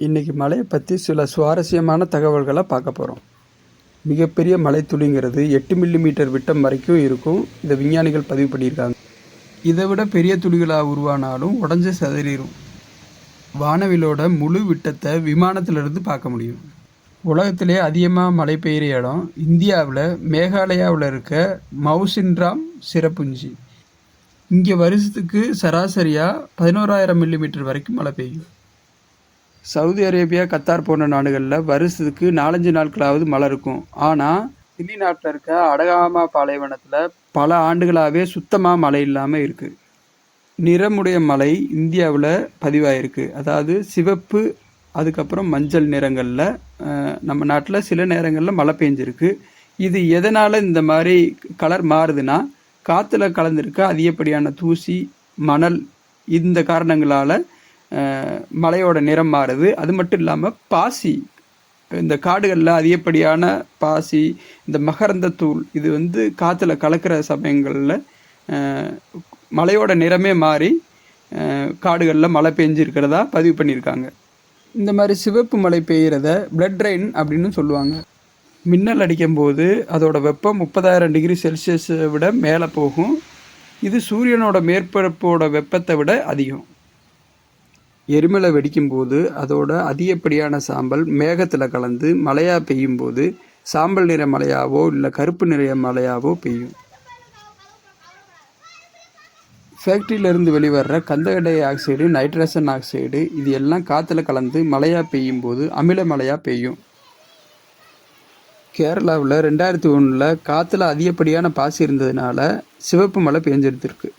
இன்றைக்கி மழையை பற்றி சில சுவாரஸ்யமான தகவல்களை பார்க்க போகிறோம். மிகப்பெரிய மழை துளிங்கிறது 8 மில்லிமீட்டர் விட்டம் வரைக்கும் இருக்கும். இதை விஞ்ஞானிகள் பதிவு பண்ணியிருக்காங்க. இதை விட பெரிய துளிகளாக உருவானாலும் உடஞ்சி சிதறிடும். வானவிலோட முழு விட்டத்தை விமானத்திலிருந்து பார்க்க முடியும். உலகத்திலே அதிகமாக மழை பெய்கிற இடம் இந்தியாவில் மேகாலயாவில் இருக்க மவுசின்ராம் சிறப்புஞ்சி. இங்கே வருஷத்துக்கு சராசரியாக 11,000 மில்லிமீட்டர் வரைக்கும் மழை பெய்யும். சவுதி அரேபியா, கத்தார் போன்ற நாடுகளில் வருஷத்துக்கு 4-5 நாட்களாவது மழை இருக்கும். ஆனால் சிலி நாட்டில் இருக்க அடகாமா பாலைவனத்தில் பல ஆண்டுகளாகவே சுத்தமாக மழை இல்லாமல் இருக்குது. நிறமுடைய மழை இந்தியாவில் பதிவாயிருக்கு. அதாவது சிவப்பு, அதுக்கப்புறம் மஞ்சள் நிறங்களில் நம்ம நாட்டில் சில நேரங்களில் மழை பெஞ்சிருக்கு. இது எதனால் இந்த மாதிரி கலர் மாறுதுன்னா, காற்றுல கலந்துருக்க அதிகப்படியான தூசி, மணல், இந்த காரணங்களால் மலையோட நிறம் மாறுது. அது மட்டும் இல்லாமல் பாசி, இந்த காடுகளில் அதிகப்படியான பாசி, இந்த மகரந்த தூள், இது காற்றுல கலக்கிற சமயங்களில் மலையோட நிறமே மாறி காடுகளில் மழை பெஞ்சிருக்கிறதா பதிவு பண்ணியிருக்காங்க. இந்த மாதிரி சிவப்பு மழை பெய்கிறத பிளட் ரெயின் அப்படின்னு சொல்லுவாங்க. மின்னல் அடிக்கும்போது அதோட வெப்பம் 30,000 டிகிரி செல்சியஸை விட மேலே போகும். இது சூரியனோட மேற்பரப்போட வெப்பத்தை விட அதிகம். எரிமலை வெடிக்கும்போது அதோட அதிகப்படியான சாம்பல் மேகத்தில் கலந்து மழையாக பெய்யும்போது சாம்பல் நிற மழையாவோ இல்லை கருப்பு நிற மழையாவோ பெய்யும். ஃபேக்ட்ரியிலேருந்து வெளிவர்ற கந்தக டை ஆக்சைடு, நைட்ரசன் ஆக்சைடு, இது எல்லாம் காற்றுல கலந்து மழையாக பெய்யும்போது அமில மழையாக பெய்யும். கேரளாவில் 2001 காற்றுல அதிகப்படியான பாசி இருந்ததுனால சிவப்பு மழை பெஞ்சிருந்துருக்கு.